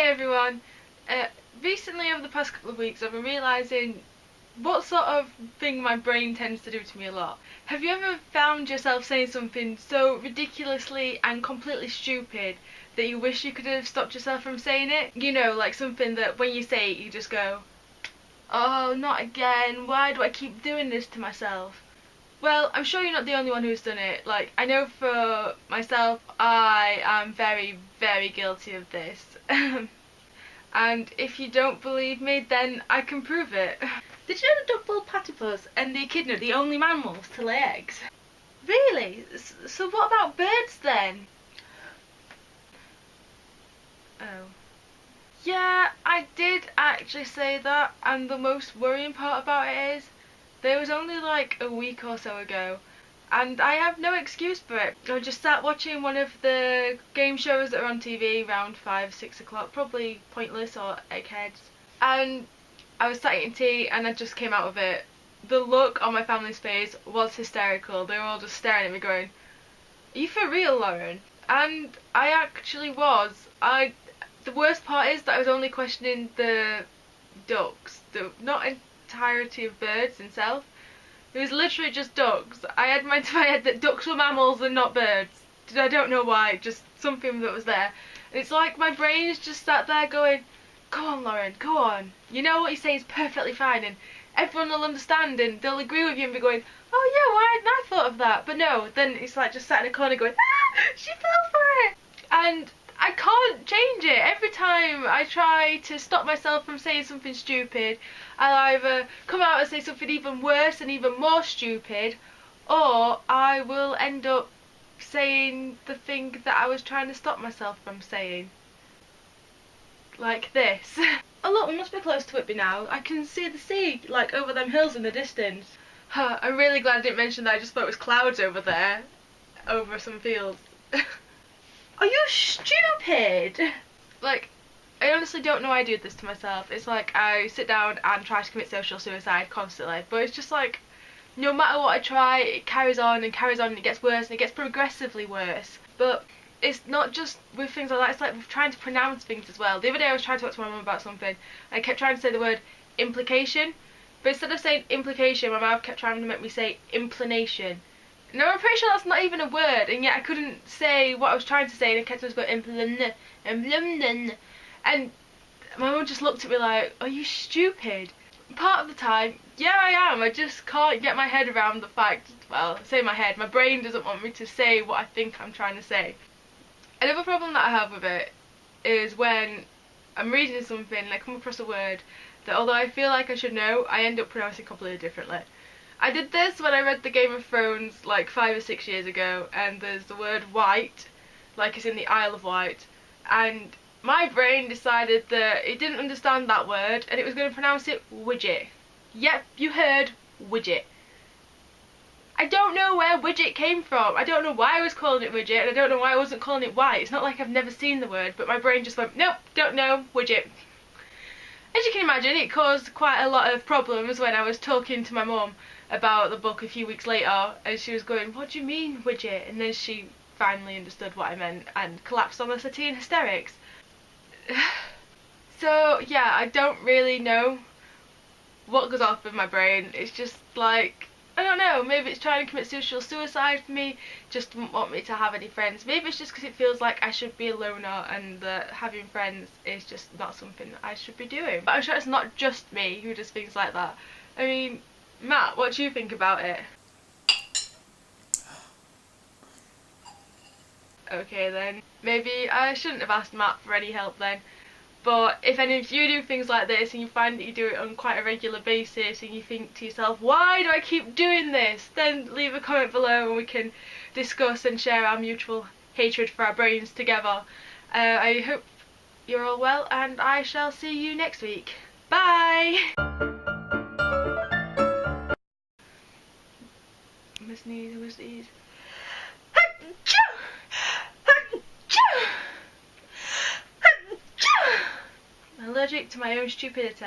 everyone. Recently, over the past couple of weeks, I've been realising what sort of thing my brain tends to do to me a lot. Have you ever found yourself saying something so ridiculously and completely stupid that you wish you could have stopped yourself from saying it? You know, like something that when you say it you just go, oh, not again, why do I keep doing this to myself? Well, I'm sure you're not the only one who's done it. Like, I know for myself, I am very, very guilty of this. And if you don't believe me, then I can prove it. Did you know the duck-billed platypus and the echidna are the only mammals to lay eggs? Really? So what about birds then? Oh. Yeah, I did actually say that, and the most worrying part about it is there was only like a week or so ago, and I have no excuse for it. I just sat watching one of the game shows that are on TV around 5-6 o'clock, probably Pointless or Eggheads, and I was sat eating tea and I just came out of it. The look on my family's face was hysterical. They were all just staring at me going, are you for real, Lauren? And I actually was. The worst part is that I was only questioning the ducks, not entirety of birds themselves. It was literally just ducks. I had my head that ducks were mammals and not birds. I don't know why, just something that was there. And it's like my brain is just sat there going, go on Lauren, go on. You know what you say is perfectly fine and everyone will understand and they'll agree with you and be going, oh yeah, why hadn't I thought of that? But no, then it's like just sat in a corner going, ah, she fell for it. And I can't change it. Every time I try to stop myself from saying something stupid, I'll either come out and say something even worse and even more stupid, or I will end up saying the thing that I was trying to stop myself from saying. Like this. Oh look, we must be close to Whitby now. I can see the sea, like over them hills in the distance. I'm really glad I didn't mention that. I just thought it was clouds over there, over some fields. Are you stupid? Like, I honestly don't know why I do this to myself. It's like I sit down and try to commit social suicide constantly, but it's just like, no matter what I try, it carries on and carries on and it gets worse and it gets progressively worse. But it's not just with things like that, it's like with trying to pronounce things as well. The other day I was trying to talk to my mum about something and I kept trying to say the word implication, but instead of saying implication, my mouth kept trying to make me say implanation. No, I'm pretty sure that's not even a word, and yet I couldn't say what I was trying to say, and I kept just going implan, and my mum just looked at me like, are you stupid? Part of the time, yeah I am, I just can't get my head around the fact, well, I say my head, my brain doesn't want me to say what I think I'm trying to say. Another problem that I have with it is when I'm reading something and I come across a word that although I feel like I should know, I end up pronouncing completely differently. I did this when I read the Game of Thrones like 5 or 6 years ago, and there's the word white, like it's in the Isle of Wight, and my brain decided that it didn't understand that word and it was going to pronounce it widget. Yep, you heard widget. I don't know where widget came from. I don't know why I was calling it widget, and I don't know why I wasn't calling it white. It's not like I've never seen the word, but my brain just went, nope, don't know, widget. As you can imagine, it caused quite a lot of problems when I was talking to my mum about the book a few weeks later, and she was going, what do you mean widget? And then she finally understood what I meant and collapsed on the settee in hysterics. So yeah, I don't really know what goes off in my brain. It's just like, I don't know, maybe it's trying to commit social suicide for me, just doesn't want me to have any friends. Maybe it's just because it feels like I should be a loner and that having friends is just not something that I should be doing. But I'm sure it's not just me who does things like that. I mean, Matt, what do you think about it? Okay then, maybe I shouldn't have asked Matt for any help then. But if any of you do things like this and you find that you do it on quite a regular basis and you think to yourself, why do I keep doing this? Then leave a comment below and we can discuss and share our mutual hatred for our brains together. I hope you're all well and I shall see you next week. Bye! I must sneeze. I'm allergic to my own stupidity.